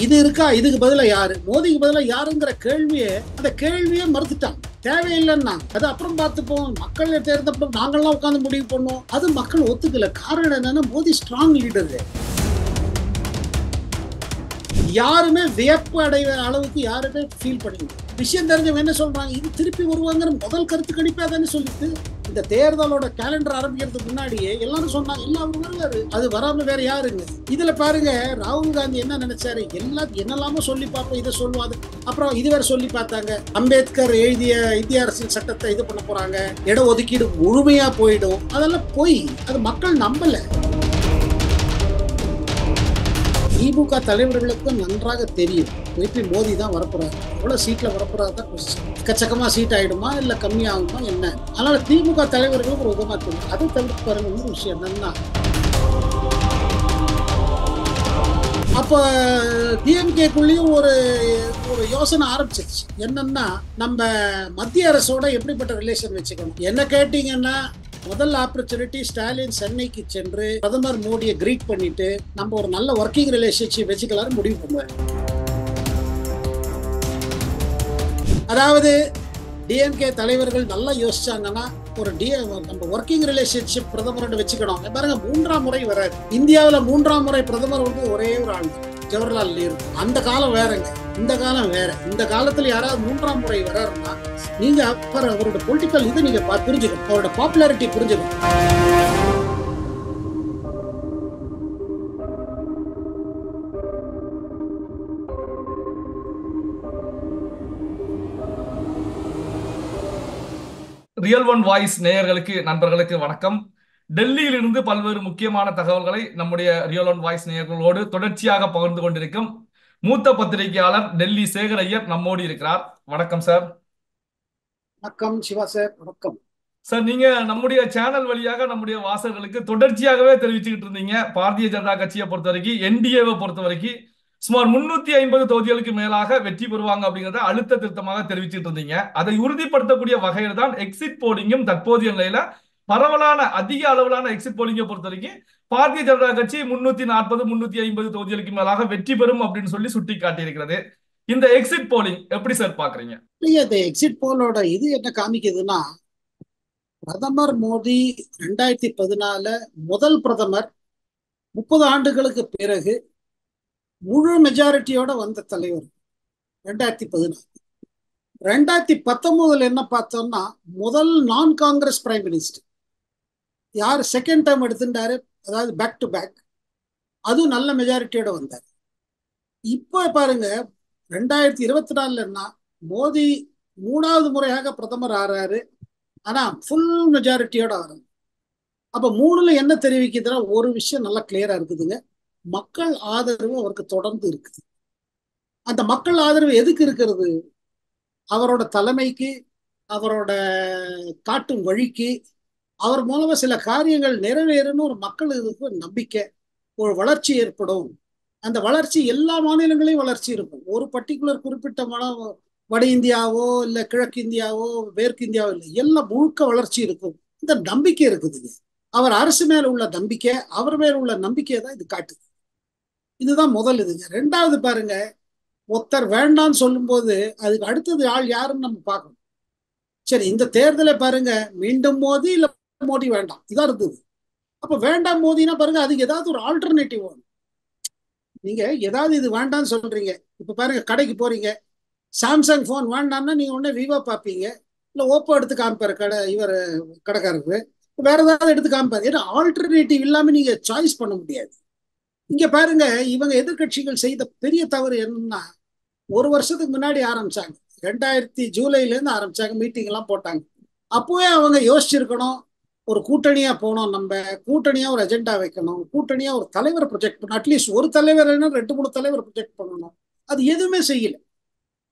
இது இருக்கா, இதுக்கு பதிலா யாரு, மோடிக்கு பதிலா யாருங்கிற அந்த கேள்வியே மறுத்துட்டாங்க. தேவையில்லைன்னா அது அப்புறம் பார்த்துப்போம், மக்கள் தேர்ந்தப்படும், நாங்கள்லாம் உட்காந்து முடிவு பண்ணோம். அது மக்கள் ஒத்துக்கல. காரணம் என்னன்னா, மோடி ஸ்ட்ராங் லீடர். யாருமே வியப்பு அடைகிற அளவுக்கு யாருமே ஃபீல் பண்ணிங்க. விஷயம் தெரிஞ்சவங்க என்ன சொல்றாங்க, இது திருப்பி வருவாங்கிற முதல் கருத்து கணிப்பா தானே சொல்லிட்டு இந்த தேர்தலோட கேலண்டர் ஆரம்பிக்கிறதுக்கு முன்னாடியே எல்லாரும் சொன்னாங்க, எல்லாரும் வருவாரு, அது வராம வேற யாருங்க. இதுல பாருங்க, ராகுல் காந்தி என்ன நினைச்சாரு, என்னெல்லாமோ சொல்லி பார்ப்போம், இதை சொல்லுவாரு. அப்புறம் இது வேற சொல்லி பார்த்தாங்க, அம்பேத்கர் எழுதிய இந்திய அரசியல் சட்டத்தை இது பண்ண போறாங்க, இட ஒதுக்கீடு முழுமையா போயிடும். அதெல்லாம் போய் அது மக்கள் நம்பல. திமுக தலைவர்களுக்கும் நன்றாக தெரியும் திருப்பி மோடி தான் வரப்போறாரு. எவ்வளவு சீட்ல வரப்போறாரு தான் கொஸ்டின். எக்கச்சக்கமா சீட் ஆயிடுமா இல்ல கம்மியாகுமா என்ன? அதனால திமுக தலைவர்களுக்கு ஒரு விதமா தெரியும். அதை தவிர்த்து பாருங்க, இன்னொரு விஷயம் என்னன்னா, அப்ப டிஎம்கேக்குள்ளேயும் ஒரு ஒரு யோசனை ஆரம்பிச்சிருச்சு. என்னன்னா, நம்ம மத்திய அரசோட எப்படிப்பட்ட ரிலேஷன் வச்சுக்கணும். என்ன கேட்டீங்கன்னா, முதல் ஆப்பர்ச்சுனிட்டி ஸ்டாலின் சென்னைக்கு சென்று பிரதமர் மோடியை கிரீட் பண்ணிட்டு நம்ம ஒரு நல்ல ஒர்க்கிங் ரிலேஷன்ஷிப் வச்சுக்கலாம்னு முடிவு பண்ணுவார். அதாவது டிஎம்கே தலைவர்கள் நல்லா யோசிச்சாங்கன்னா, நம்ம ஒர்க்கிங் ரிலேஷன்ஷிப் பிரதமரோட வச்சுக்கணும். பாருங்க, 3ஆம் முறை வராது இந்தியாவில். 3ஆம் முறை பிரதமர் வந்து ஒரே ஒரு ஆள், ஜவஹர்லால் நேரு. அந்த காலம் வேறங்க, இந்த காலம் வேற. இந்த காலத்துல யாராவது 3ஆம் முறை வர்றாருன்னா, நீங்க அப்புறம் அவரோட பொலிட்டிக்கல் இதை நீங்க புரிஞ்சுக்கணும், அவரோட பாப்புலாரிட்டி புரிஞ்சுக்கணும். ரியல் ஒன் வாய்ஸ் நேயர்களுக்கு, நண்பர்களுக்கு வணக்கம். டெல்லியிலிருந்து பல்வேறு முக்கியமான தகவல்களை நம்முடைய ரியல் ஒன் வாய்ஸ் நேயர்களோடு தொடர்ச்சியாக பகிர்ந்து கொண்டிருக்கும் மூத்த பத்திரிகையாளர் டெல்லி சேகர் ஐயர் நம்மோடு இருக்கிறார். வணக்கம் சார். வணக்கம் சிவா சார். வணக்கம் சார். நீங்க நம்முடைய சேனல் வழியாக நம்முடைய வாசகர்களுக்கு தொடர்ச்சியாகவே தெரிவிச்சுக்கிட்டு இருந்தீங்க, பாரதிய ஜனதா கட்சியை பொறுத்த வரைக்கும், என்டிஏவை பொறுத்த வரைக்கும் சுமார் 350 தொகுதிகளுக்கு மேலாக வெற்றி பெறுவாங்க அப்படிங்கிறத அழுத்த திருத்தமாக தெரிவிச்சுட்டு இருந்தீங்க. அதை உறுதிப்படுத்தக்கூடிய வகையில் தான் எக்ஸிட் போலிங்கும் தற்போதைய நிலையில பரவலான அதிக அளவிலான எக்ஸிட் போலிங்கை பொறுத்த வரைக்கும் பாரதிய ஜனதா கட்சி 340 350 தொகுதிகளுக்கு மேலாக வெற்றி பெறும் அப்படின்னு சொல்லி சுட்டி காட்டியிருக்கிறது. இந்த எக்ஸிட் போலிங் எப்படி சார் பாக்குறீங்க? இந்த எக்ஸிட் போலோட இது என்ன காமிக்குதுன்னா, பிரதமர் மோடி 2014 முதல் பிரதமர், 30 ஆண்டுகளுக்கு பிறகு முழு மெஜாரிட்டியோட வந்த தலைவர் 2014. 2019 என்ன பார்த்தோம்னா, முதல் நான் காங்கிரஸ் பிரைம் மினிஸ்டர் யார் செகண்ட் டைம் எடுத்துட்டாரு, அதாவது பேக் டு பேக், அதுவும் நல்ல மெஜாரிட்டியோட வந்தார். இப்போ பாருங்க, 2024 மோடி 3ஆவது முறையாக பிரதமர் ஆறாரு, ஆனா ஃபுல் மெஜாரிட்டியோட ஆறாரு. அப்ப 3ல என்ன தெரிவிக்குதுன்னா, ஒரு விஷயம் நல்லா கிளியரா இருக்குதுங்க, மக்கள் ஆதரவு அவருக்கு தொடர்ந்து இருக்குது. அந்த மக்கள் ஆதரவு எதுக்கு இருக்கிறது? அவரோட தலைமைக்கு, அவரோட காட்டும் வழிக்கு, அவர் மூலமா சில காரியங்கள் நிறைவேறும்னு ஒரு மக்களுக்கு நம்பிக்கை, ஒரு வளர்ச்சி ஏற்படும். அந்த வளர்ச்சி எல்லா மாநிலங்களையும் வளர்ச்சி இருக்கும். ஒரு பர்டிகுலர் குறிப்பிட்ட வட இந்தியாவோ இல்ல கிழக்கு இந்தியாவோ மேற்கு இந்தியாவோ இல்லை, எல்லாம் முழுக்க வளர்ச்சி இருக்கும். இந்த நம்பிக்கை இருக்குதுங்க. அவர் அரசு மேல உள்ள நம்பிக்கை, அவர் மேல உள்ள நம்பிக்கையை தான் இது காட்டுது. இதுதான் முதல் இதுங்க. 2வது பாருங்க, ஒருத்தர் வேண்டான்னு சொல்லும் போது அதுக்கு அடுத்தது ஆள் யாருன்னு நம்ம பார்க்கணும். சரி, இந்த தேர்தலை பாருங்க, மீண்டும் மோடி இல்ல மோடி வேண்டாம் இதான் இருந்தது. அப்ப வேண்டாம் மோடினா பாருங்க, அதுக்கு ஏதாவது ஒரு ஆல்டர்னேட்டிவ் வேணும். நீங்க ஏதாவது இது வேண்டாம்னு சொல்றீங்க. இப்ப பாருங்க, கடைக்கு போறீங்க, சாம்சங் போன் வேண்டாம்னா நீங்க உடனே விவோ பார்ப்பீங்க, இல்ல ஓப்போ எடுத்து காமிப்பாரு கடைக்காரருக்கு, வேற ஏதாவது எடுத்து காமிப்பாரு. ஏன்னா ஆல்டர்னேட்டிவ் இல்லாம நீங்க சாய்ஸ் பண்ண முடியாது. இங்க பாருங்க, இவங்க எதிர்கட்சிகள் செய்த பெரிய தவறு என்னன்னா, ஒரு வருஷத்துக்கு முன்னாடி ஆரம்பிச்சாங்க, 2000 ஜூலைல இருந்து ஆரம்பிச்சாங்க, மீட்டிங் எல்லாம் போட்டாங்க. அப்போவே அவங்க யோசிச்சிருக்கணும், ஒரு கூட்டணியா போனோம், நம்ம கூட்டணியா ஒரு அஜெண்டா வைக்கணும், கூட்டணியா ஒரு தலைவரை ப்ரொஜெக்ட் பண்ணணும், அட்லீஸ்ட் ஒரு தலைவர் 2 3 தலைவர் ப்ரொஜெக்ட் பண்ணணும். அது எதுவுமே செய்யல.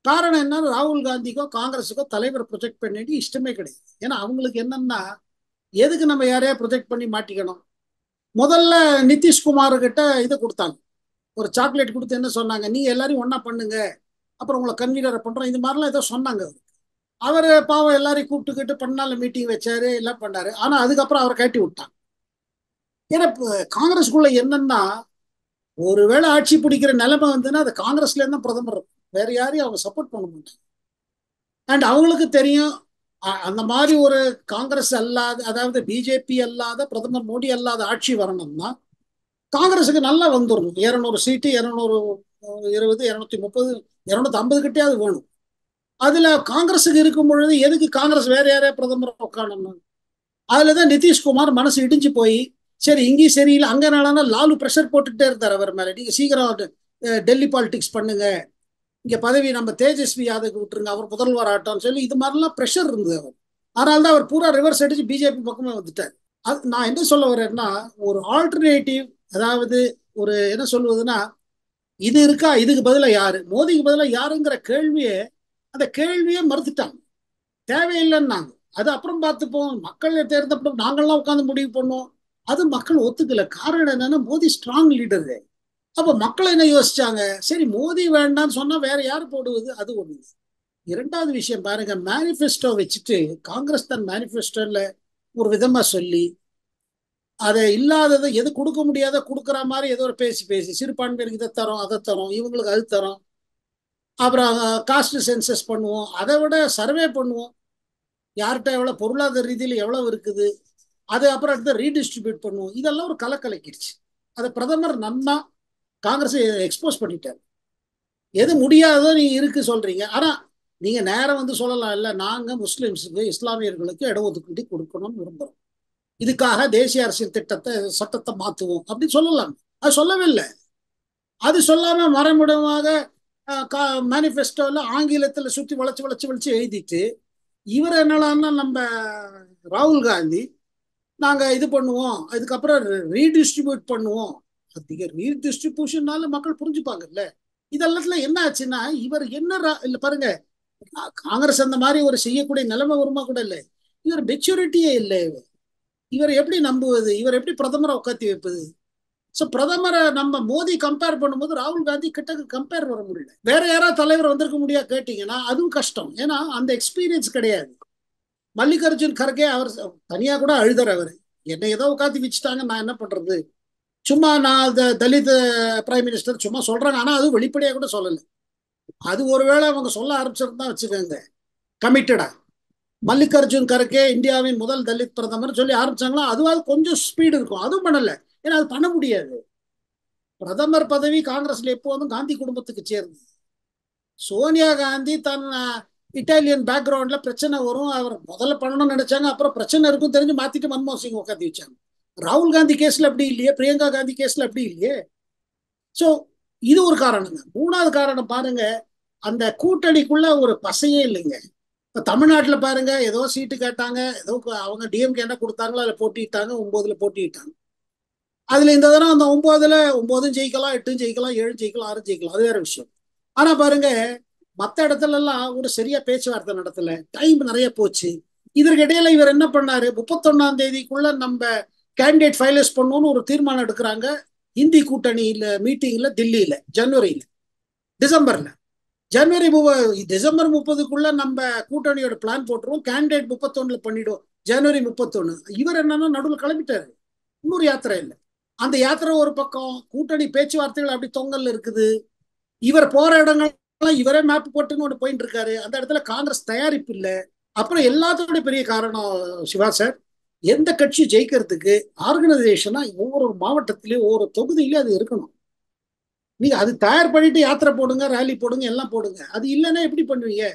காரணம் என்ன? ராகுல் காந்திக்கோ காங்கிரஸுக்கோ தலைவர் ப்ரொஜெக்ட் பண்ணி இஷ்டமே கிடையாது. ஏன்னா அவங்களுக்கு என்னன்னா, எதுக்கு நம்ம யாரையா ப்ரொஜெக்ட் பண்ணி மாட்டிக்கணும். முதல்ல நிதிஷ்குமார் கிட்ட இதை கொடுத்தாங்க, ஒரு சாக்லேட் கொடுத்து என்ன சொன்னாங்க, நீங்க எல்லாரையும் ஒன்னா பண்ணுங்க, அப்புறம் உங்களை கன்வீனரை பண்றோம், இந்த மாதிரிலாம் ஏதோ சொன்னாங்க. அவர் பாவம் எல்லாரையும் கூப்பிட்டுக்கிட்டு பண்ணால மீட்டிங் வச்சாரு, எல்லாம் பண்ணாரு. ஆனா அதுக்கப்புறம் அவரை கட்டி விட்டாங்க. ஏன்னா காங்கிரஸ்குள்ள என்னன்னா, ஒருவேளை ஆட்சி பிடிக்கிற நிலைமை வந்துன்னா அது காங்கிரஸ்ல இருந்து தான் பிரதமர் இருக்கும். வேற யாரையும் அவங்க சப்போர்ட் பண்ண மாட்டாங்க. அண்ட் அவங்களுக்கு தெரியும் அந்த மாதிரி ஒரு காங்கிரஸ் அல்லாத, அதாவது பிஜேபி அல்லாத, பிரதமர் மோடி அல்லாத ஆட்சி வரணும்னா காங்கிரஸுக்கு நல்லா வந்துடணும். 200 சீட்டு, 220, 230, 250 கிட்டேயாவது வேணும். அதுல காங்கிரஸுக்கு இருக்கும் பொழுது எதுக்கு காங்கிரஸ் வேற யாரையா பிரதமர் உட்காரணும்? அதுலதான் நிதிஷ்குமார் மனசு இடிஞ்சு போய், சரி இங்கேயும் சரியில்லை அங்க நாளான லாலு ப்ரெஷர் போட்டுட்டே இருந்தார் அவர் மேல, நீங்க சீக்கிரம் டெல்லி பாலிடிக்ஸ் பண்ணுங்க, இங்க பதவி நம்ம தேஜஸ்வி யாதவுக்கு விட்டுருங்க, அவர் முதல்வர் ஆட்டம்னு சொல்லி இது மாதிரிலாம் ப்ரெஷர் இருந்தது அவர். அதனால தான் அவர் பூரா ரிவர்ஸ் அடிச்சு பிஜேபி பக்கமே வந்துட்டார். அது நான் என்ன சொல்ல வரேன்னா, ஒரு ஆல்டர்னேட்டிவ், அதாவது ஒரு என்ன சொல்வதுன்னா, இது இருக்கா, இதுக்கு பதிலா யாரு, மோதிக்கு பதிலா யாருங்கிற கேள்வியே, அந்த கேள்வியே மறுத்துட்டாங்க, தேவையில்லைன்னாங்க. அது அப்புறம் பார்த்துப்போம், மக்கள் தேர்ந்தப்படும், நாங்கள்லாம் உட்காந்து முடிவு பண்ணோம். அது மக்கள் ஒத்துக்கல. காரணம் என்னன்னா, மோடி ஸ்ட்ராங் லீடரு. அப்ப மக்கள் என்ன யோசிச்சாங்க, சரி மோடி வேண்டாம்னு சொன்னா வேற யார் போடுவது, அது ஒண்ணு. இரண்டாவது விஷயம் பாருங்க, மேனிஃபெஸ்டோ வச்சுட்டு காங்கிரஸ் தன் மேனிஃபெஸ்டோல ஒரு விதமா சொல்லி, அதை இல்லாததை எது கொடுக்க முடியாத கொடுக்குற மாதிரி ஏதோ ஒரு பேசி பேசி, சிறுபான்மையினருக்கு இதை தரோம் அதை தரோம், இவங்களுக்கு அது தரோம், அப்புறம் காஸ்ட் சென்சஸ் பண்ணுவோம், அதை விட சர்வே பண்ணுவோம், யார்கிட்ட எவ்வளவு பொருளாதார ரீதியில் எவ்வளவு இருக்குது, அது அப்புறம் அடுத்து ரீடிஸ்ட்ரிபியூட் பண்ணுவோம். இதெல்லாம் ஒரு கலக்கலக்கிடுச்சு. அதை பிரதமர் நன்னா காங்கிரஸ் எக்ஸ்போஸ் பண்ணிட்டார். எது முடியாதோ நீங்க இருக்கு சொல்றீங்க, ஆனா நீங்க நேரம் வந்து சொல்லலாம், இல்ல நாங்க முஸ்லிம்ஸுக்கு, இஸ்லாமியர்களுக்கு இடஒதுக்கீடு கொடுக்கணும்னு விரும்புறோம், இதுக்காக தேசிய அரசியல் திட்டத்தை, சட்டத்தை மாத்துவோம் அப்படின்னு சொல்லலாம். அது சொல்லவே இல்லை. அது சொல்லாம மறைமுகமாக மேனிஃபெஸ்டோல ஆங்கிலத்துல சுத்தி வளைச்சு வளைச்சு வளைச்சு எழுதிட்டு, இவர் என்னன்னா நம்ம ராகுல் காந்தி நாங்க இது பண்ணுவோம், அதுக்கப்புறம் ரீடிஸ்ட்ரிபியூட் பண்ணுவோம். அதிக ரீடிஸ்ட்ரிபியூஷன்னால மக்கள் புரிஞ்சுப்பாங்கல்ல. இதெல்லாத்துல என்ன ஆச்சுன்னா, இவர் என்ன இல்ல பாருங்க, காங்கிரஸ் அந்த மாதிரி ஒரு செய்யக்கூடிய நிலைமை வருமா கூட இல்லை. இவர் மெச்சூரிட்டியே இல்லை. இவர் எப்படி நம்புவது, இவர் எப்படி பிரதமரை உட்காத்தி வைப்பது? ஸோ பிரதமரை நம்ம மோடி கம்பேர் பண்ணும்போது ராகுல் காந்தி கிட்ட கம்பேர் வர முடியல. வேற யாராவது தலைவர் வந்திருக்க முடியாது கேட்டீங்கன்னா அதுவும் கஷ்டம். ஏன்னா அந்த எக்ஸ்பீரியன்ஸ் கிடையாது. மல்லிகார்ஜுன் கர்கே அவர் தனியா கூட அழுதார். அவர் என்னை ஏதோ உட்காந்து வச்சுட்டாங்க, நான் என்ன பண்றது, சும்மா நான் தலித் பிரைம் மினிஸ்டர் சும்மா சொல்றாங்க, ஆனா அது வெளிப்படையா கூட சொல்லலை. அது ஒருவேளை அவங்க சொல்ல ஆரம்பிச்சிருந்தா வச்சுக்கோங்க கமிட்டடா, மல்லிகார்ஜுன் கர்கே இந்தியாவின் முதல் தலித் பிரதமர் சொல்லி ஆரம்பிச்சாங்களா, அதுவாது கொஞ்சம் ஸ்பீடு இருக்கும். அதுவும் பண்ணல. ஏன்னா அது பண்ண முடியாது. பிரதமர் பதவி காங்கிரஸ்ல எப்போதும் காந்தி குடும்பத்துக்கு சேர்ந்து, சோனியா காந்தி தன் இட்டாலியன் பேக்ரவுண்ட்ல பிரச்சனை வரும், அவர் முதல்ல பண்ணணும்னு நினைச்சாங்க, அப்புறம் பிரச்சனை இருக்கும் தெரிஞ்சு மாத்திட்டு மன்மோகன் சிங் உட்காந்து வச்சாங்க. ராகுல் காந்தி கேஸ்ல அப்படி இல்லையே, பிரியங்கா காந்தி கேஸ்ல அப்படி இல்லையே. சோ இது ஒரு காரணங்க. மூணாவது காரணம் பாருங்க, அந்த கூட்டணிக்குள்ள ஒரு பசையே இல்லைங்க. இப்ப தமிழ்நாட்டுல பாருங்க, ஏதோ சீட்டு கேட்டாங்க, ஏதோ அவங்க டிஎம்கே என்ன கொடுத்தாங்களோ அதுல போட்டிட்டாங்க, 9ல போட்டிட்டாங்க. அதுல இந்த தடவை அந்த 9ம் ஜெயிக்கலாம், 8ம் ஜெயிக்கலாம், 7 ஜெயிக்கலாம், 6 ஜெயிக்கலாம், அது வேற விஷயம். ஆனா பாருங்க, மற்ற இடத்துல எல்லாம் ஒரு சரியா பேச்சுவார்த்தை நடத்தல, டைம் நிறைய போச்சு. இதற்கு இடையில இவர் என்ன பண்ணாரு, 31ஆம் தேதிக்குள்ள நம்ம கேண்டிடேட் ஃபைலஸ் பண்ணணும்னு ஒரு தீர்மானம் எடுக்கிறாங்க. இந்தி கூட்டணியில மீட்டிங்ல தில்லியில டிசம்பர்ல டிசம்பர் 30க்குள்ள நம்ம கூட்டணியோட பிளான் போட்டுருவோம், கேண்டிடேட் 31ல பண்ணிடுவோம், ஜனவரி 31. இவர் என்னன்னா நடுவில் கிளம்பிட்டாரு, இன்னொரு யாத்திரை இல்லை. அந்த யாத்திரை ஒரு பக்கம், கூட்டணி பேச்சுவார்த்தைகள் அப்படி தொங்கல் இருக்குது. இவர் போற இடங்கள்லாம் இவரே மேப் போட்டுன்னு ஒன்று போயிட்டு இருக்காரு. அந்த இடத்துல காங்கிரஸ் தயாரிப்பு இல்லை. அப்புறம் எல்லாத்தோட பெரிய காரணம் சிவா சார், எந்த கட்சி ஜெயிக்கிறதுக்கு ஆர்கனைசேஷனா ஒவ்வொரு மாவட்டத்திலயும் ஒவ்வொரு தொகுதியிலயும் அது இருக்கணும். நீங்க அது தயார் பண்ணிட்டு யாத்திரை போடுங்க, ரேலி போடுங்க, எல்லாம் போடுங்க. அது இல்லைன்னா எப்படி பண்ணுவீங்க?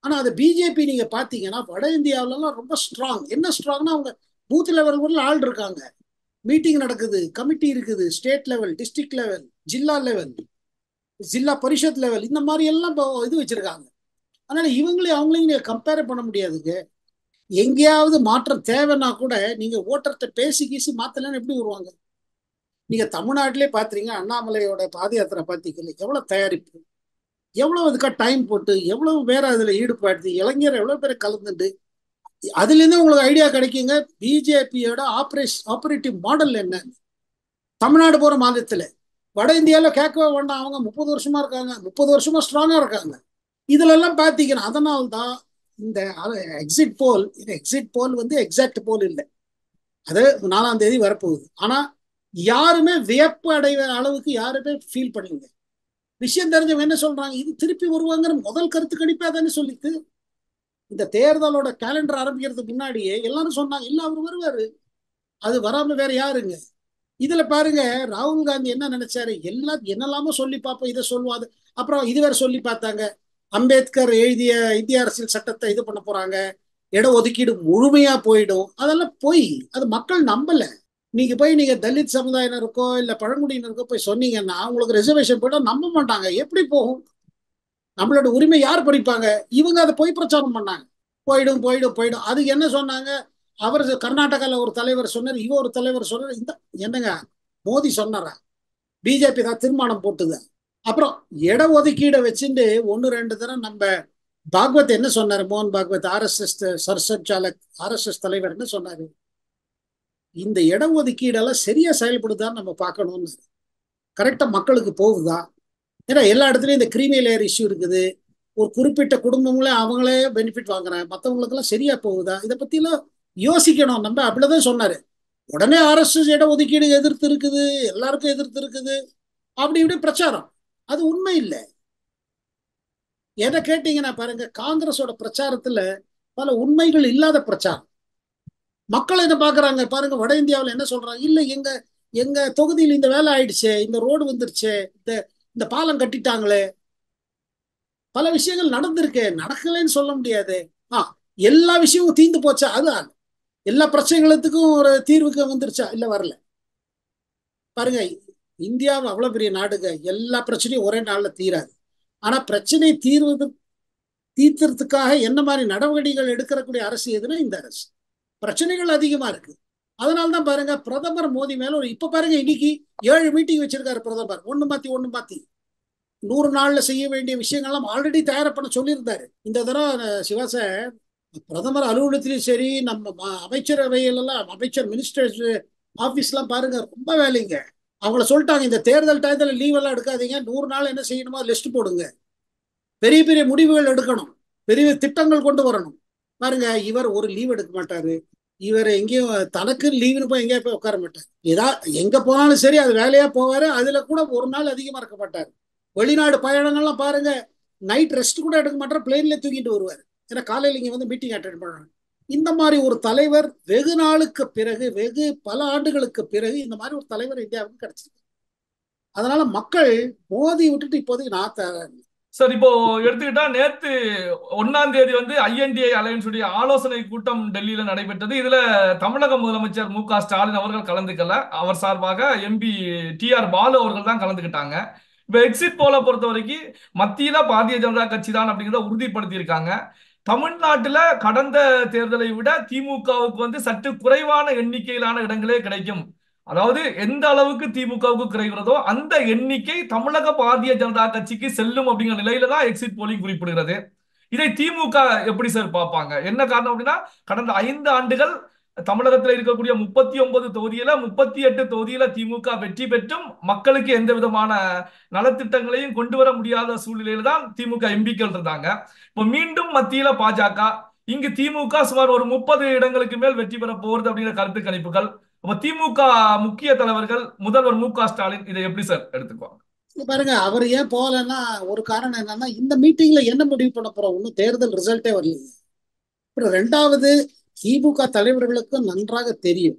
ஆனா அது பிஜேபி நீங்க பாத்தீங்கன்னா வட இந்தியாவிலாம் ரொம்ப ஸ்ட்ராங். என்ன ஸ்ட்ராங்னா, அவங்க பூத் லெவல் ஆள் இருக்காங்க, மீட்டிங் நடக்குது, கமிட்டி இருக்குது, ஸ்டேட் லெவல், டிஸ்ட்ரிக்ட் லெவல், ஜில்லா லெவல், ஜில்லா பரிஷத் லெவல், இந்த மாதிரி எல்லாம் இது வச்சிருக்காங்க. அதனால இவங்களையும் அவங்களையும் நீங்க கம்பேர் பண்ண முடியாதுங்க. எங்கேயாவது மாற்றம் தேவைன்னா கூட நீங்க ஓட்டர்கிட்ட பேசி கீசி மாத்தலன்னு எப்படி வருவாங்க? நீங்க தமிழ்நாட்டிலே பாத்தீங்க, அண்ணாமலையோட பாத யாத்திரை பார்த்தீங்கல்ல, எவ்வளவு தயாரிப்பு, எவ்வளவு அதுக்காக டைம் போட்டு, எவ்வளவு பேரை அதுல ஈடுபடுத்தி, இளைஞர் எவ்வளவு பேரை கலந்துட்டு, அதுல இருந்து உங்களுக்கு ஐடியா கிடைக்குங்க பிஜேபியோட ஆபரேட்டிவ் மாடல் என்ன. தமிழ்நாடு போற மாநிலத்துல, வட இந்தியாவில கேட்கவே வேண்டாம், அவங்க 30 வருஷமா இருக்காங்க, 30 வருஷமா ஸ்ட்ராங்கா இருக்காங்க. இதுல எல்லாம் பாத்தீங்கன்னா, அதனால்தான் இந்த எக்ஸிட் போல் வந்து எக்ஸாக்ட் போல் இல்லை. அது 4ஆம் தேதி வரப்போகுது. ஆனா யாருமே வியப்பு அடைகிற அளவுக்கு யாருமே ஃபீல் பண்ணீங்க. விஷயம் தெரிஞ்சவங்க என்ன சொல்றாங்க, இது திருப்பி வருவாங்கிற முதல் கருத்து கணிப்பா தானே சொல்லிட்டு இந்த தேர்தலோட கேலண்டர் ஆரம்பிக்கிறதுக்கு முன்னாடியே எல்லாரும் சொன்னாங்க இல்ல அவர் வருவாரு, அது வராம வேற யாருங்க. இதுல பாருங்க, ராகுல் காந்தி என்ன நினைச்சாரு, எல்லாம் என்னெல்லாமோ சொல்லி பார்ப்போம், இதை சொல்லுவாது. அப்புறம் இது வேற சொல்லி பார்த்தாங்க, அம்பேத்கர் எழுதிய இந்திய அரசியல் சட்டத்தை இது பண்ண போறாங்க, இட ஒதுக்கீடு முழுமையா போயிடும். அதெல்லாம் போய் அது மக்கள் நம்பல. நீங்க போய் நீங்க தலித் சமுதாயினருக்கோ இல்ல பழங்குடியினருக்கோ போய் சொன்னீங்கன்னா உங்களுக்கு ரிசர்வேஷன் போயிட்டா நம்ப மாட்டாங்க. எப்படி போகும்? நம்மளோட உரிமை யார் படிப்பாங்க? இவங்க அதை போய் பிரச்சாரம் பண்ணாங்க, போயிடும் போயிடும் போயிடும். அதுக்கு என்ன சொன்னாங்க, அவர் கர்நாடகாவில் ஒரு தலைவர் சொன்னார், இவ ஒரு தலைவர் சொன்னார். இந்த என்னங்க மோடி சொன்னாரா? பிஜேபி தான் தீர்மானம் போட்டுது. அப்புறம் இட ஒதுக்கீடை வச்சுட்டு ஒன்னு ரெண்டு தரம் நம்ம பாகவத் என்ன சொன்னாரு, மோகன் பாகவத் ஆர்எஸ்எஸ் சர்சஞ்சாலக் ஆர்எஸ்எஸ் தலைவர் என்ன சொன்னாரு, இந்த இட ஒதுக்கீடெல்லாம் சரியா செயல்படுதான்னு நம்ம பார்க்கணும்னு. கரெக்டா மக்களுக்கு போகுதா? ஏன்னா எல்லா இடத்துலயும் இந்த கிரீமி லேயர் இஷ்யூ இருக்குது. ஒரு குறிப்பிட்ட குடும்பங்களே அவங்களே பெனிஃபிட் வாங்குறாங்க, மற்றவங்களுக்கெல்லாம் சரியா போகுதா? இதை பத்தி எல்லாம் யோசிக்கணும். நம்ம அப்படிதான் சொன்னாரு. உடனே ஆர்எஸ்எஸ் இட ஒதுக்கீடு எதிர்த்து இருக்குது, எல்லாருக்கும் எதிர்த்து இருக்குது, அப்படி இப்படி பிரச்சாரம். அது உண்மை இல்லை. எதை கேட்டீங்கன்னா பாருங்க, காங்கிரஸோட பிரச்சாரத்துல பல உண்மைகள் இல்லாத பிரச்சாரம். மக்கள் என்ன பாக்குறாங்க பாருங்க, வட இந்தியாவில் என்ன சொல்றாங்க, இல்ல எங்க எங்க தொகுதியில் இந்த வேலை ஆயிடுச்சு, இந்த ரோடு வந்துருச்சு, இந்த இந்த பாலம் கட்டிட்டாங்களே, பல விஷயங்கள் நடந்திருக்கு, நடக்கலைன்னு சொல்ல முடியாது. எல்லா விஷயமும் தீர்ந்து போச்சா? அதுதான். எல்லா பிரச்சனைகளுக்கும் ஒரு தீர்வுக்கு வந்துருச்சா? இல்ல வரல. பாருங்க, இந்தியாவை அவ்வளவு பெரிய நாடுங்க, எல்லா பிரச்சனையும் ஒரே நாள்ல தீராது. ஆனா பிரச்சனை தீர்த்துறதுக்காக என்ன மாதிரி நடவடிக்கைகள் எடுக்கக்கூடிய அரசு எதுனா இந்த அரசு. பிரச்சனைகள் அதிகமா இருக்கு. அதனால்தான் பாருங்க பிரதமர் மோடி மேல இப்ப பாருங்க இன்னைக்கு 7 மீட்டிங் வச்சிருக்காரு பிரதமர், ஒண்ணு மாத்தி 100 நாள்ல செய்ய வேண்டிய விஷயங்கள்லாம் ஆல்ரெடி தயார் பண்ண சொல்லியிருந்தாரு. இந்த தடவை சிவாச பிரதமர் அலுவலகத்திலையும் சரி, நம்ம அமைச்சரவையிலெல்லாம் அமைச்சர் மினிஸ்டர்ஸ் ஆபீஸ்லாம் பாருங்க ரொம்ப வேலைங்க. அவங்கள சொல்லிட்டாங்க, இந்த தேர்தல் டயத்துல லீவ் எல்லாம் எடுக்காதீங்க, 100 நாள் என்ன செய்யணுமோ லிஸ்ட் போடுங்க, பெரிய பெரிய முடிவுகள் எடுக்கணும், பெரிய திட்டங்கள் கொண்டு வரணும். பாருங்க, இவர் ஒரு லீவ் எடுக்க மாட்டாரு. இவர் எங்கேயும் தனக்கு லீவுன்னு போய் எங்கேயும் போய் உட்கார மாட்டார். எங்க போனாலும் சரி அது வேலையா போவாரு. அதுல கூட ஒரு நாள் அதிகமா இருக்க மாட்டார். வெளிநாடு பயணங்கள்லாம் பாருங்க, நைட் ரெஸ்ட் கூட எடுக்க மாட்டார், பிளேன்ல தூங்கிட்டு வருவார். ஏன்னா காலையில் இங்க வந்து மீட்டிங் அட்டென்ட் பண்ணுறாங்க. இந்த மாதிரி ஒரு தலைவர் வெகு நாளுக்கு பிறகு, வெகு பல ஆண்டுகளுக்கு பிறகு இந்த மாதிரி ஒரு தலைவர் இந்தியாவுக்கு கிடைச்சிருக்கு. அதனால மக்கள் மோதி விட்டுட்டு இப்போதைக்கு நான் தரேன். சார், இப்போ எடுத்துக்கிட்டா நேத்து 1ஆம் தேதி வந்து ஐஎன்டிஏ அலையன்ஸ் உடைய ஆலோசனை கூட்டம் டெல்லியில நடைபெற்றது. இதுல தமிழக முதலமைச்சர் மு.க. ஸ்டாலின் அவர்கள் கலந்துக்கல. அவர் சார்பாக எம்பி டி.ஆர். பாலு அவர்கள் தான் கலந்துக்கிட்டாங்க. இப்ப எக்ஸிட் போல பொறுத்த வரைக்கும் மத்தியில பாரதிய ஜனதா கட்சி தான் அப்படிங்கிறத உறுதிப்படுத்தி இருக்காங்க. தமிழ்நாட்டுல கடந்த தேர்தலை விட திமுகவுக்கு வந்து சற்று குறைவான எண்ணிக்கையிலான இடங்களே கிடைக்கும். அதாவது எந்த அளவுக்கு திமுகவுக்கு குறைகிறதோ அந்த எண்ணிக்கை தமிழக பாரதிய ஜனதா கட்சிக்கு செல்லும் அப்படிங்கிற நிலையில தான் எக்ஸிட் போலிங் குறிப்பிடுகிறது. இதை திமுக எப்படி சார் பார்ப்பாங்க? என்ன காரணம் அப்படின்னா, கடந்த 5 ஆண்டுகள் தமிழகத்தில் இருக்கக்கூடிய 39 தொகுதியில 38 தொகுதியில திமுக வெற்றி பெற்றும் மக்களுக்கு எந்த விதமான நலத்திட்டங்களையும் கொண்டு வர முடியாத சூழ்நிலையில தான் திமுக எம்பிக்கள் இருந்தாங்க. இப்போ மீண்டும் மத்தியில பாஜக, இங்கு திமுக சுமார் ஒரு 30 இடங்களுக்கு மேல் வெற்றி பெற போகிறது அப்படிங்கிற கருத்து கணிப்புகள். அப்ப திமுக முக்கிய தலைவர்கள் முதல்வர் மு.க. ஸ்டாலின் இதை எப்படி சார் எடுத்துக்குவாங்க? பாருங்க, அவர் ஏன் போகலன்னா ஒரு காரணம் என்னன்னா, இந்த மீட்டிங்ல என்ன முடிவு பண்ண போறோம், ஒன்னும் தேர்தல் ரிசல்ட்டே வரல. அப்புறம் 2வது, திமுக தலைவர்களுக்கு நன்றாக தெரியும்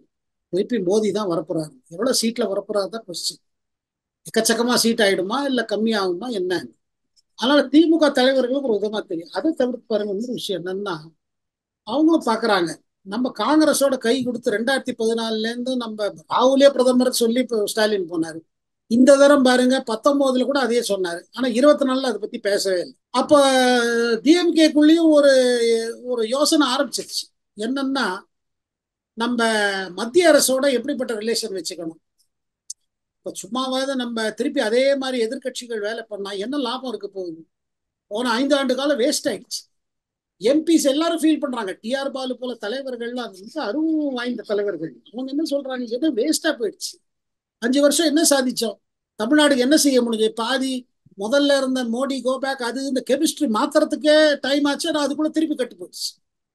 திருப்பி மோடி தான் வரப்போறாரு. எவ்வளவு சீட்ல வரப்போறாரு தான் கொஸ்டின். எக்கச்சக்கமா சீட் ஆயிடுமா இல்ல கம்மி ஆகுமா என்ன? அதனால திமுக தலைவர்களுக்கு ஒரு விதமா தெரியும். அதை தவிர்த்து பாருங்க, இன்னொரு விஷயம் என்னன்னா, அவங்களும் பாக்குறாங்க நம்ம காங்கிரஸோட கை கொடுத்து 2014 இருந்து நம்ம ராகுலே பிரதமர் சொல்லி இப்போ ஸ்டாலின் போனாரு. இந்த தரம் பாருங்க 19 கூட அதே சொன்னாரு. ஆனா 24 அதை பத்தி பேசவே இல்லை. அப்ப டிஎம்கேக்குள்ளேயும் ஒரு ஒரு யோசனை ஆரம்பிச்சிருச்சு. என்னன்னா, நம்ம மத்திய அரசோட எப்படிப்பட்ட ரிலேஷன் வச்சுக்கணும். இப்ப சும்மாவாவது நம்ம திருப்பி அதே மாதிரி எதிர்கட்சிகள் வேலை பண்ணா என்ன லாபம் இருக்க போகுது? போன 5 ஆண்டு காலம் வேஸ்ட் ஆயிடுச்சு. எம்பிஸ் எல்லாரும் ஃபீல் பண்றாங்க. டி.ஆர். பாலு போல தலைவர்கள்லாம் மிக அருவம் வாய்ந்த தலைவர்கள். அவங்க என்ன சொல்றாங்க, எது வேஸ்டா போயிடுச்சு. 5 வருஷம் என்ன சாதிச்சோம்? தமிழ்நாடுக்கு என்ன செய்ய முடிஞ்சு? பாதி முதல்ல இருந்த மோடி கோபேக் அது இந்த கெமிஸ்ட்ரி மாத்துறதுக்கே டைம் ஆச்சு. அதுக்குள்ள திருப்பி கட்டு போச்சு.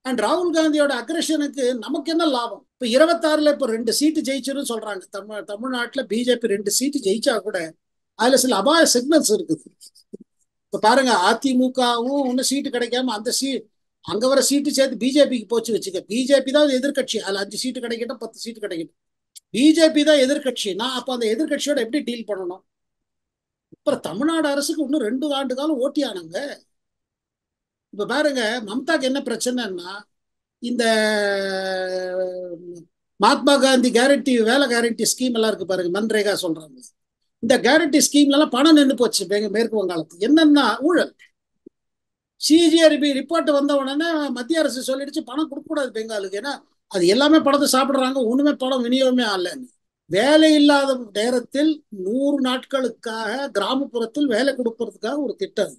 அண்ட் ராகுல் காந்தியோட அக்ரஷனுக்கு நமக்கு என்ன லாபம்? இப்ப 26ல இப்ப 2 சீட்டு ஜெயிச்சிரும் சொல்றாங்க. தமிழ்நாட்டுல பிஜேபி 2 சீட்டு ஜெயிச்சா கூட அதுல சில அபாய சிக்னல்ஸ் இருக்குது. இப்ப பாருங்க, அதிமுகவும் ஒன்னும் சீட்டு கிடைக்காம அங்க வர சீட்டு சேர்த்து பிஜேபிக்கு போச்சு வச்சுக்க. பிஜேபி தான் எதிர்கட்சி, அதுல 5 சீட்டு கிடைக்கட்டும் 10 சீட்டு கிடைக்கட்டும், பிஜேபி தான் எதிர்கட்சினா அப்ப அந்த எதிர்கட்சியோட எப்படி டீல் பண்ணணும்? அப்புறம் தமிழ்நாடு அரசுக்கு இன்னும் 2 ஆண்டு காலம் ஓட்டியானுங்க. இப்ப பாருங்க, மம்தாக்கு என்ன பிரச்சனைன்னா, இந்த மகாத்மா காந்தி கேரண்டி வேலை கேரண்டி ஸ்கீம் எல்லாம் இருக்கு பாருங்க, மன்ரேகா சொல்றாங்க. இந்த கேரண்டி ஸ்கீம்ல எல்லாம் பணம் நின்று போச்சு மேற்கு வங்காளத்துக்கு. என்னன்னா ஊழல். சிஜிஆர்பி ரிப்போர்ட் வந்த உடனே மத்திய அரசு சொல்லிடுச்சு பணம் கொடுக்க கூடாது பெங்காலுக்கு. ஏன்னா அது எல்லாமே பணத்தை சாப்பிடுறாங்க, ஒண்ணுமே பணம் விநியோகமே ஆகலன்னு. வேலை இல்லாத நேரத்தில் 100 நாட்களுக்காக கிராமப்புறத்தில் வேலை கொடுப்பதற்காக ஒரு திட்டம்.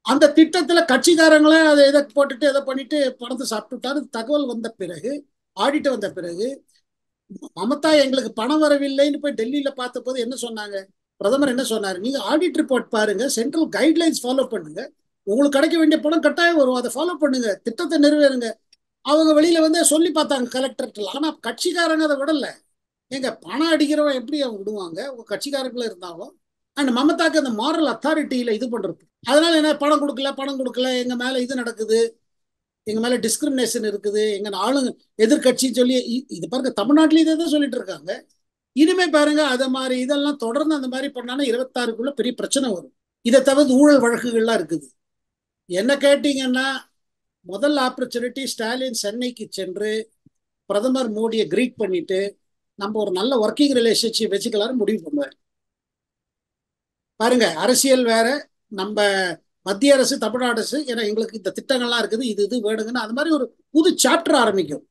அந்த திட்டத்துல கட்சிக்காரங்களே அதை எதை போட்டுட்டு எதை பண்ணிட்டு பணத்தை சாப்பிட்டுட்டாரு. தகவல் வந்த பிறகு, ஆடிட் வந்த பிறகு, மமதா எங்களுக்கு பணம் வரவில்லைன்னு போய் டெல்லியில பார்த்த போது என்ன சொன்னாங்க? பிரதமர் என்ன சொன்னாரு? நீங்க ஆடிட் ரிப்போர்ட் பாருங்க, சென்ட்ரல் கைட்லைன்ஸ் ஃபாலோ பண்ணுங்க, உங்களுக்கு கிடைக்க வேண்டிய பணம் கட்டாயம் வரும், அதை ஃபாலோ பண்ணுங்க, திட்டத்தை நிறைவேறுங்க. அவங்க வெளியில வந்து சொல்லி பார்த்தாங்க கலெக்டர்ல. ஆனா கட்சிக்காரங்க அதை விடல. எங்க பணம் அடிக்கிறவன் எப்படி அவங்க விடுவாங்க? உங்க கட்சிக்காரங்கள இருந்தாலும். அண்ட் மமதாக்கு அந்த மாரல் அத்தாரிட்டியில இது பண்றது. அதனால என்ன, பணம் கொடுக்கல, எங்க மேல இது நடக்குது, எங்க மேல டிஸ்கிரிமினேஷன் இருக்குது, எங்க ஆளுங்க எதிர்கட்சின்னு சொல்லி இது பாருங்க, தமிழ்நாட்டிலேயே இதை தான் சொல்லிட்டு இருக்காங்க. இனிமே பாருங்க அதை மாதிரி இதெல்லாம் தொடர்ந்து அந்த மாதிரி பண்ணாலும் 26க்குள்ள பெரிய பிரச்சனை வரும். இதை தவிர்த்து ஊழல் வழக்குகள்லாம் இருக்குது. என்ன கேட்டீங்கன்னா, முதல் ஆப்பர்ச்சுனிட்டி ஸ்டாலின் சென்னைக்கு சென்று பிரதமர் மோடியை கிரீட் பண்ணிட்டு நம்ம ஒரு நல்ல ஒர்க்கிங் ரிலேஷன்ஷிப் வச்சுக்கலாம்னு முடிவு பண்ணுவார். பாருங்க, அரசியல் வேற, நம்ம மத்திய அரசு தமிழ்நாடு அரசு, ஏன்னா எங்களுக்கு இந்த திட்டங்கள்லாம் இருக்குது, இது வேணுங்கன்னு அது மாதிரி ஒரு புது சாப்டர் ஆரம்பிக்கும்.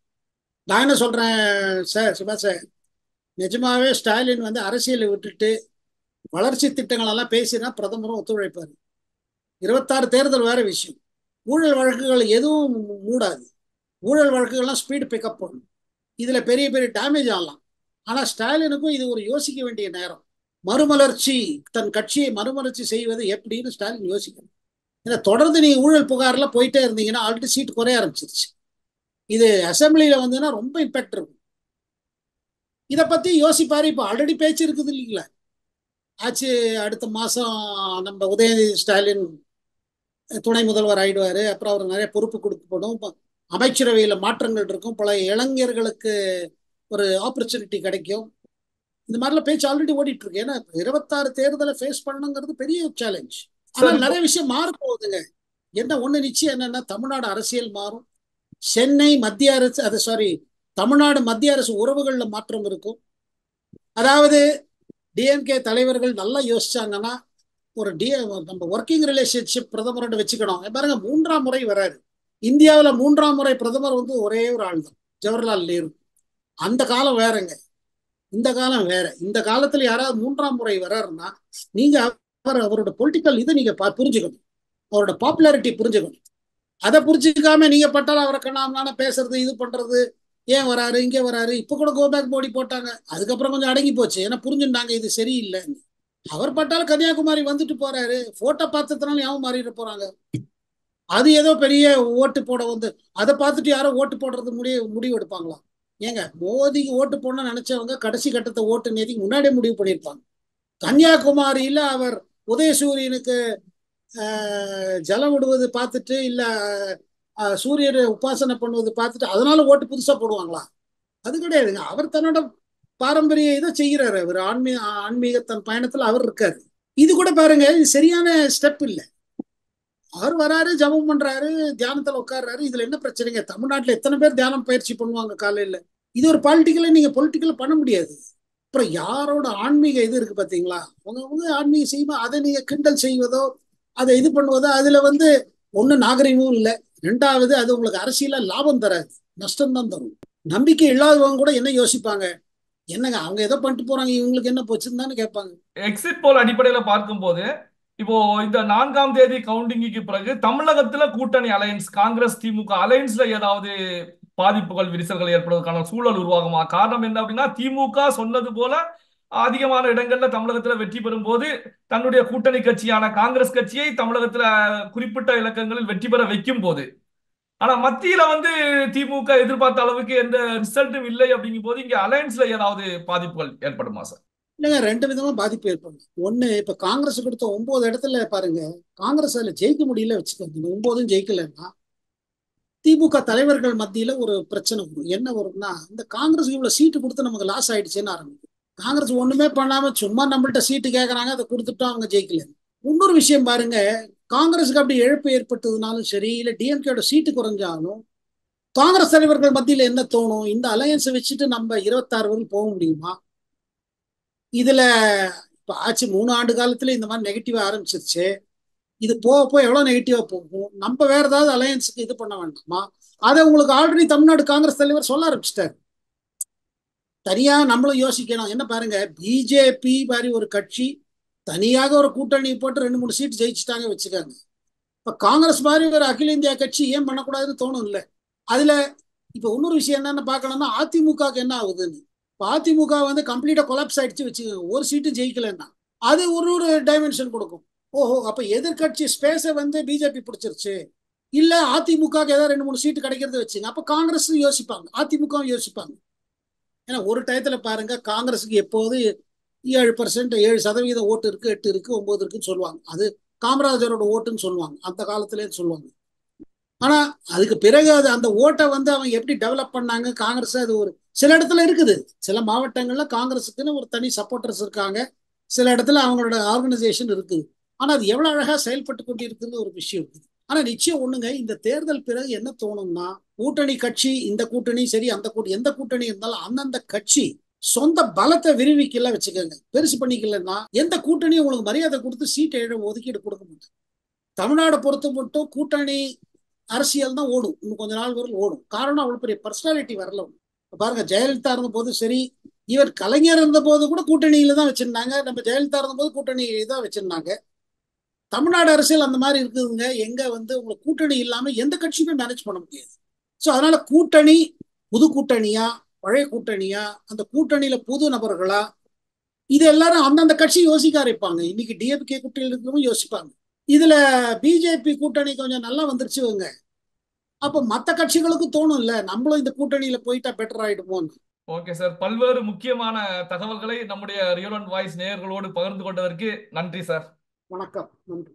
நான் என்ன சொல்றேன் சார், சிவா சார், நிஜமாவே ஸ்டாலின் வந்து அரசியலை விட்டுட்டு வளர்ச்சி திட்டங்கள் எல்லாம் பேசினா பிரதமரும் ஒத்துழைப்பாரு. 26 தேர்தல் வேற விஷயம். ஊழல் வழக்குகள் எதுவும் மூடாது. ஊழல் வழக்குகள்லாம் ஸ்பீடு பிக்கப் பண்ணும். இதுல பெரிய பெரிய டேமேஜ் ஆகலாம். ஆனா ஸ்டாலினுக்கும் இது ஒரு யோசிக்க வேண்டிய நேரம். மறுமலர்ச்சி, தன் கட்சியை மறுமலர்ச்சி செய்வது எப்படின்னு ஸ்டாலின் யோசிக்கணும். ஏன்னா தொடர்ந்து நீங்க ஊழல் புகார்ல போயிட்டே இருந்தீங்கன்னா ஆல்ரெடி சீட் குறைய ஆரம்பிச்சிருச்சு. இது அசம்பிளியில வந்துன்னா ரொம்ப இம்பாக்ட் இருக்கும். இதை பத்தி யோசிப்பாரு. இப்போ ஆல்ரெடி பேச்சு இருக்குது இல்லைங்களா? ஆச்சு, அடுத்த மாசம் நம்ம உதயநிதி ஸ்டாலின் துணை முதல்வர் ஆயிடுவாரு. அப்புறம் அவர் நிறைய பொறுப்பு கொடுக்கப்படும், அமைச்சரவையில மாற்றங்கள் இருக்கும், பல இளைஞர்களுக்கு ஒரு ஆப்பர்ச்சுனிட்டி கிடைக்கும். இந்த மாதிரிலாம் பேச்சு ஆல்ரெடி ஓடிட்டு இருக்கு. ஏன்னா 26 தேர்தலை ஃபேஸ் பண்ணணுங்கிறது பெரிய சேலஞ்ச். ஆனால் நிறைய விஷயம் மாற போகுதுங்க. என்ன ஒண்ணு நிச்சயம் என்னன்னா, தமிழ்நாடு அரசியல் மாறும். சென்னை மத்திய அரசு, தமிழ்நாடு மத்திய அரசு உறவுகள்ல மாற்றம் இருக்கும். அதாவது டிஎம்கே தலைவர்கள் நல்லா யோசிச்சாங்கன்னா ஒரு நம்ம ஒர்க்கிங் ரிலேஷன்ஷிப் பிரதமரோட வச்சுக்கணும். பாருங்க, 3ஆம் முறை வராரு இந்தியாவில். 3ஆம் முறை பிரதமர் வந்து ஒரே ஒரு ஆள் தான், ஜவஹர்லால் நேரு. அந்த காலம் வேறங்க, இந்த காலம் வேற. இந்த காலத்துல யாராவது 3ஆம் முறை வர்றாருன்னா நீங்க அவரோட பொலிட்டிக்கல் இதை நீங்க புரிஞ்சுக்கணும், அவரோட பாப்புலாரிட்டி புரிஞ்சுக்கணும். அதை புரிஞ்சுக்காம நீங்க பட்டாலும் அவரை கண்ணாம பேசுறது, இது பண்றது, ஏன் வராரு இங்கே வராரு. இப்ப கூட கோபேக் மோடி போட்டாங்க, அதுக்கப்புறம் கொஞ்சம் அடங்கி போச்சு. ஏன்னா புரிஞ்சுட்டாங்க இது சரியில்லைன்னு. அவர் பட்டாலும் கன்னியாகுமரி வந்துட்டு போறாரு, போட்டோ பார்த்ததுனால யாவும் மாறிட போறாங்க. அது ஏதோ பெரிய ஓட்டு போட வந்து அதை பார்த்துட்டு யாரோ ஓட்டு போடுறது முடிவு எடுப்பாங்களா? ஏங்க, மோதிக்கு ஓட்டு போடணும்னு நினைச்சவங்க கடைசி கட்டத்தை ஓட்டு நேதிக்கு முன்னாடியே முடிவு பண்ணியிருப்பாங்க. கன்னியாகுமரியில அவர் உதயசூரியனுக்கு ஜலம் விடுவது பார்த்துட்டு, இல்ல சூரியனை உபாசனை பண்ணுவது பார்த்துட்டு அதனால ஓட்டு புதுசா போடுவாங்களா? அது கிடையாதுங்க. அவர் தன்னோட பாரம்பரிய இதை செய்கிறாரு. அவர் ஆன்மீக தன் பயணத்துல அவர் இருக்காரு. இது கூட பாருங்க, இது சரியான ஸ்டெப் இல்லை. அவர் வராரு, ஜபம் பண்றாரு, தியானத்துல உட்கார்றாரு. இதுல என்ன பிரச்சனைங்க? தமிழ்நாட்டுல எத்தனை பேர் தியானம் பயிற்சி பண்ணுவாங்க காலையில? இது ஒரு பாலிட்டிக்கல நீங்க பொலிட்டிக்கல பண்ண முடியாது. அப்புறம் யாரோட ஆன்மீக இது இருக்கு பாத்தீங்களா? உங்க ஆன்மீக செய்யுமா அதை நீங்க கிண்டல் செய்வதோ அதை இது பண்ணுவதோ அதுல வந்து ஒண்ணு நாகரிகமும் இல்லை, 2வது அது உங்களுக்கு அரசியல லாபம் தராது, நஷ்டம்தான் தரும். நம்பிக்கை இல்லாதவங்க கூட என்ன யோசிப்பாங்க, என்னங்க அவங்க ஏதோ பண்ணிட்டு போறாங்க, இவங்களுக்கு என்ன போச்சுன்னு கேட்பாங்க. எக்ஸிட் போல் அடிப்படையில பார்க்கும்போது இப்போ இந்த 4ஆம் தேதி கவுண்டிங்குக்கு பிறகு தமிழகத்துல கூட்டணி அலையன்ஸ், காங்கிரஸ் திமுக அலையன்ஸ்ல ஏதாவது பாதிப்புகள் விரிசல்கள் ஏற்படுவதற்கான சூழல் உருவாகுமா? காரணம் என்ன அப்படின்னா, திமுக சொன்னது போல அதிகமான இடங்கள்ல தமிழகத்துல வெற்றி பெறும் போது தன்னுடைய கூட்டணி கட்சியான காங்கிரஸ் கட்சியை தமிழகத்துல குறிப்பிட்ட இலக்கங்களில் வெற்றி பெற வைக்கும் போது ஆனா மத்தியில வந்து திமுக எதிர்பார்த்த அளவுக்கு எந்த ரிசல்ட்டும் இல்லை அப்படிங்கும் போது இங்க அலையன்ஸ்ல ஏதாவது பாதிப்புகள் ஏற்படுமா சார்? இல்லைங்க, ரெண்டு விதமா பாதிப்பு ஏற்படும். ஒண்ணு, இப்ப காங்கிரஸ் கொடுத்த 9 இடத்துல பாருங்க, காங்கிரஸ் அதுல ஜெயிக்க முடியல வச்சுக்கோங்க. இந்த 9ம் ஜெயிக்கலன்னா திமுக தலைவர்கள் மத்தியில ஒரு பிரச்சனை வரும். என்ன வரும்னா, இந்த காங்கிரஸ் இவ்வளவு சீட்டு கொடுத்து நமக்கு லாஸ் ஆயிடுச்சுன்னு ஆரம்பிக்கும். காங்கிரஸ் ஒண்ணுமே பண்ணாம சும்மா நம்மள்ட்ட சீட்டு கேட்கறாங்க, அதை கொடுத்துட்டோம், அவங்க ஜெயிக்கல. இன்னொரு விஷயம் பாருங்க, காங்கிரஸுக்கு அப்படி இழப்பு ஏற்பட்டதுனாலும் சரி, இல்ல டிஎம்கேட சீட்டு குறைஞ்சாலும் காங்கிரஸ் தலைவர்கள் மத்தியில என்ன தோணும், இந்த அலையன்ஸை வச்சுட்டு நம்ம 26 வரைக்கும் போக முடியுமா? இதுல இப்ப ஆச்சு 3 ஆண்டு காலத்துல இந்த மாதிரி நெகட்டிவா ஆரம்பிச்சிருச்சு. இது போக போக எவ்வளவு நெகட்டிவா போகும், நம்ம வேற ஏதாவது அலையன்ஸுக்கு இது பண்ண வேண்டாமா? அதை உங்களுக்கு ஆல்ரெடி தமிழ்நாடு காங்கிரஸ் தலைவர் சொல்ல ஆரம்பிச்சிட்டாரு. தனியா நம்மளும் யோசிக்கணும். என்ன பாருங்க, பிஜேபி மாதிரி ஒரு கட்சி தனியாக ஒரு கூட்டணி போட்டு 2 3 சீட் ஜெயிச்சுட்டாங்க வச்சுக்காங்க. இப்ப காங்கிரஸ் மாதிரி ஒரு அகில இந்தியா கட்சி ஏன் பண்ணக்கூடாதுன்னு தோணும் இல்ல. அதுல இப்ப இன்னொரு விஷயம் என்னன்னு பார்க்கணும்னா, அதிமுகவுக்கு என்ன ஆகுதுன்னு. இப்ப அதிமுக வந்து கம்ப்ளீட்டா கொலாப்ஸ் ஆயிடுச்சு வச்சுக்கோங்க, ஒரு சீட்டு ஜெயிக்கலன்னா அது ஒரு டைமென்ஷன் கொடுக்கும். ஓஹோ, அப்ப எதிர்கட்சி ஸ்பேஸை வந்து பிஜேபி பிடிச்சிருச்சு, இல்ல அதிமுக ஏதாவது 2 3 சீட்டு கிடைக்கிறது வச்சுங்க, அப்ப காங்கிரஸ் யோசிப்பாங்க, அதிமுகவும் யோசிப்பாங்க. ஏன்னா ஒரு டயத்துல பாருங்க, காங்கிரஸுக்கு எப்போது 7% ஓட்டு இருக்கு, 8 இருக்கு, 9 இருக்குன்னு சொல்லுவாங்க. அது காமராஜரோட ஓட்டுன்னு சொல்லுவாங்க, அந்த காலத்திலே சொல்லுவாங்க. ஆனா அதுக்கு பிறகு அது அந்த ஓட்டை வந்து அவங்க எப்படி டெவலப் பண்ணாங்க, காங்கிரஸ் அது ஒரு சில இடத்துல இருக்குது. சில மாவட்டங்கள்ல காங்கிரஸுக்குன்னு ஒரு தனி சப்போர்ட்டர்ஸ் இருக்காங்க, சில இடத்துல அவங்களோட ஆர்கனைசேஷன் இருக்குது. ஆனா அது எவ்வளவு அழகா செயல்பட்டு கொண்டு இருக்குது ஒரு விஷயம் இருக்குது. ஆனா நிச்சயம் ஒண்ணுங்க, இந்த தேர்தல் பிறகு என்ன தோணும்னா, கூட்டணி கட்சி, இந்த கூட்டணி சரி, அந்த கூட்டணி எந்த கூட்டணி இருந்தாலும் அந்தந்த கட்சி சொந்த பலத்தை விரிவிக்கல வச்சுக்கோங்க, பெருசு பண்ணிக்கலன்னா எந்த கூட்டணியும் உங்களுக்கு மரியாதை கொடுத்து சீட்டை ஒதுக்கீடு கொடுக்க மாட்டாங்க. தமிழ்நாடு பொறுத்த மட்டும் கூட்டணி அரசியல் தான் ஓடும், இன்னும் கொஞ்ச நாள் வரைக்கும் ஓடும். காரணம், அவ்வளவு பெரிய பர்சனாலிட்டி வரல. பாருங்க, ஜெயலலிதா இருந்த போது சரி, இவர் கலைஞர் இருந்த போது கூட கூட்டணியில தான் வச்சிருந்தாங்க. நம்ம ஜெயலலிதா இருந்த போது கூட்டணியில தான் வச்சிருந்தாங்க. தமிழ்நாடு அரசியல் அந்த மாதிரி இருக்குதுங்க, எங்க வந்து உங்களுக்கு கூட்டணி இல்லாம எந்த கட்சியுமே மேனேஜ் பண்ண முடியாது. ஸோ அதனால கூட்டணி, புது கூட்டணியா பழைய கூட்டணியா, அந்த கூட்டணியில புது நபர்களா, இது எல்லாரும் அந்தந்த கட்சி யோசிக்க ஆரம்பிப்பாங்க. இன்னைக்கு டிஎம்கே கூட்டணியில் இருக்கிறவங்க யோசிப்பாங்க. இதுல பிஜேபி கூட்டணி கொஞ்சம் நல்லா வந்துருச்சுங்க, அப்ப மத்த கட்சிகளுக்கு தோணும் இல்ல, நம்மளும் இந்த கூட்டணியில போயிட்டா பெட்டர் ஆயிடுமோன்னு. ஓகே சார், பல்வேறு முக்கியமான தகவல்களை நம்முடைய ரியல் ஒன் வாய்ஸ் நேயர்களோடு பகிர்ந்து கொண்டதற்கு நன்றி சார். வணக்கம், நன்றி.